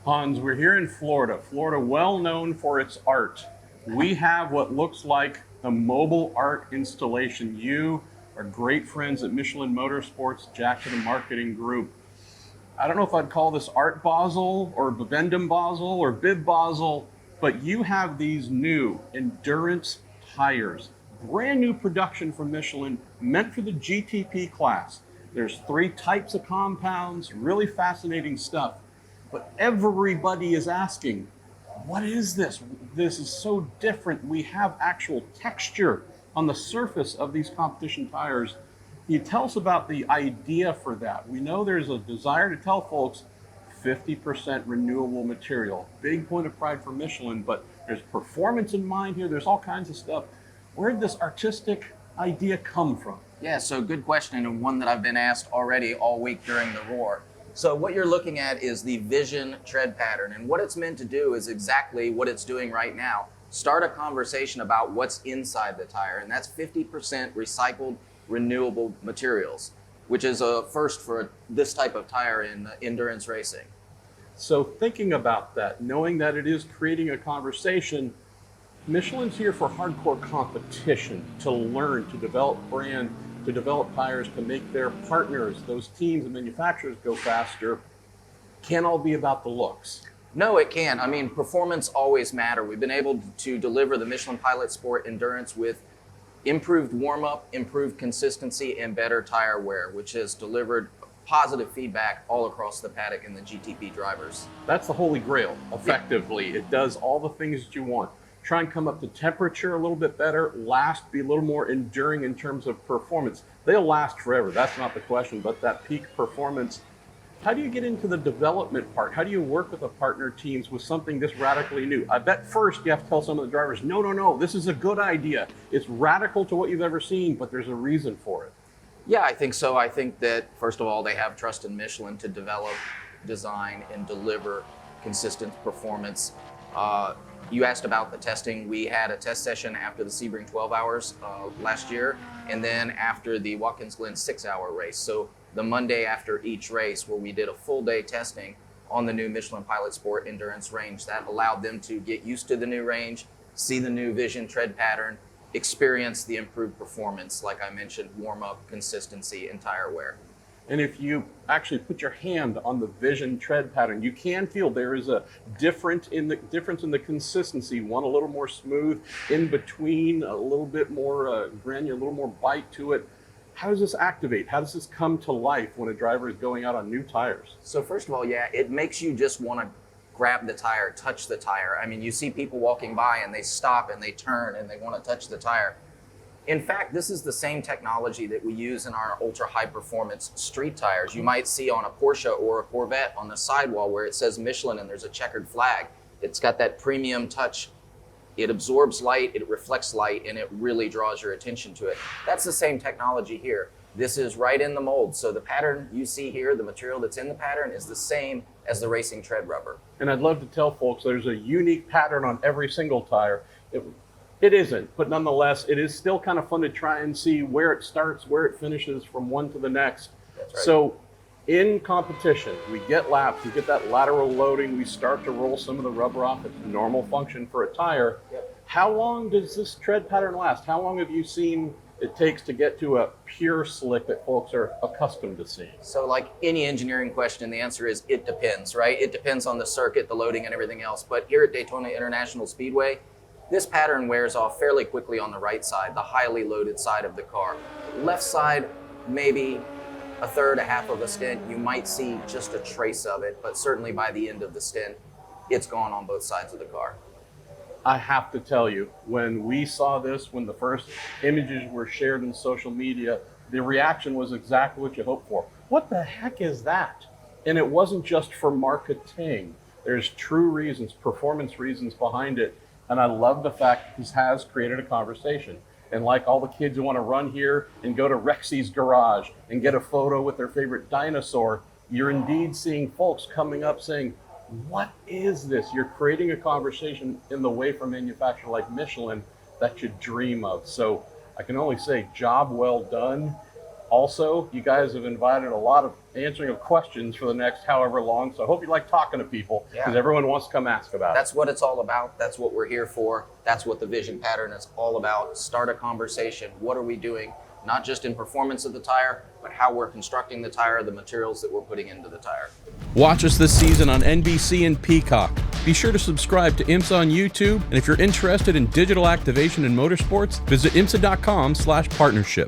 Hans, we're here in Florida. Florida, well known for its art. We have what looks like a mobile art installation. You are great friends at Michelin Motorsports, Jack to the Marketing Group. I don't know if I'd call this Art Basel or Bibendum Basel or Bib Basel, but you have these new endurance tires. Brand new production from Michelin, meant for the GTP class. There's 3 types of compounds, really fascinating stuff. But everybody is asking, what is this? This is so different. We have actual texture on the surface of these competition tires. Can you tell us about the idea for that? We know there's a desire to tell folks 50% renewable material. Big point of pride for Michelin, but there's performance in mind here. There's all kinds of stuff. Where did this artistic idea come from? Yeah, so good question, and one that I've been asked already all week during the Roar. So what you're looking at is the Vision tread pattern, and what it's meant to do is exactly what it's doing right now. Start a conversation about what's inside the tire, and that's 50% recycled renewable materials, which is a first for this type of tire in endurance racing. So thinking about that, knowing that it is creating a conversation, Michelin's here for hardcore competition, to learn, to develop brand, to develop tires, to make their partners, those teams and manufacturers, go faster. Can't all be about the looks. No, it can. I mean, performance always matter. We've been able to deliver the Michelin Pilot Sport Endurance with improved warm-up, improved consistency, and better tire wear, which has delivered positive feedback all across the paddock and the GTP drivers. That's the holy grail, effectively. It does all the things that you want. Try and come up to temperature a little bit better, last, be a little more enduring in terms of performance. They'll last forever, that's not the question, but that peak performance. How do you get into the development part? How do you work with the partner teams with something this radically new? I bet first you have to tell some of the drivers, no, this is a good idea. It's radical to what you've ever seen, but there's a reason for it. Yeah, I think so. I think that, first of all, they have trust in Michelin to develop, design, and deliver consistent performance. You asked about the testing. We had a test session after the Sebring 12 hours last year, and then after the Watkins Glen 6-hour race. So the Monday after each race, where we did a full day testing on the new Michelin Pilot Sport Endurance range. That allowed them to get used to the new range, see the new Vision tread pattern, experience the improved performance, like I mentioned, warm-up, consistency, and tire wear. And if you actually put your hand on the Vision tread pattern, you can feel there is a difference in the consistency. One a little more smooth, in between a little bit more granular, a little more bite to it. How does this activate? How does this come to life when a driver is going out on new tires? So first of all, yeah, it makes you just want to grab the tire, touch the tire. I mean, you see people walking by and they stop and they turn and they want to touch the tire. In fact, this is the same technology that we use in our ultra high performance street tires. You might see on a Porsche or a Corvette on the sidewall where it says Michelin and there's a checkered flag. It's got that premium touch. It absorbs light, it reflects light, and it really draws your attention to it. That's the same technology here. This is right in the mold. So the pattern you see here, the material that's in the pattern, is the same as the racing tread rubber. And I'd love to tell folks there's a unique pattern on every single tire. It isn't, but nonetheless, it is still kind of fun to try and see where it starts, where it finishes from one to the next. That's right. So in competition, we get laps, we get that lateral loading, we start to roll some of the rubber off. It's a normal function for a tire. Yep. How long does this tread pattern last? How long have you seen it takes to get to a pure slick that folks are accustomed to seeing? So like any engineering question, the answer is it depends, right? It depends on the circuit, the loading, and everything else. But here at Daytona International Speedway, this pattern wears off fairly quickly on the right side, the highly loaded side of the car. Left side, maybe a third, a half of a stint. You might see just a trace of it, but certainly by the end of the stint, it's gone on both sides of the car. I have to tell you, when we saw this, when the first images were shared in social media, the reaction was exactly what you hoped for. What the heck is that? And it wasn't just for marketing. There's true reasons, performance reasons behind it. And I love the fact this has created a conversation. And like all the kids who want to run here and go to Rexy's garage and get a photo with their favorite dinosaur, you're indeed seeing folks coming up saying, what is this? You're creating a conversation in the way for a manufacturer like Michelin that you dream of. So I can only say job well done. Also, you guys have invited a lot of answering of questions for the next however long, so I hope you like talking to people, because everyone wants to come ask about it. That's what it's all about. That's what we're here for. That's what the Vision Pattern is all about. Start a conversation. What are we doing? Not just in performance of the tire, but how we're constructing the tire, the materials that we're putting into the tire. Watch us this season on NBC and Peacock. Be sure to subscribe to IMSA on YouTube, and if you're interested in digital activation in motorsports, visit imsa.com/partnership.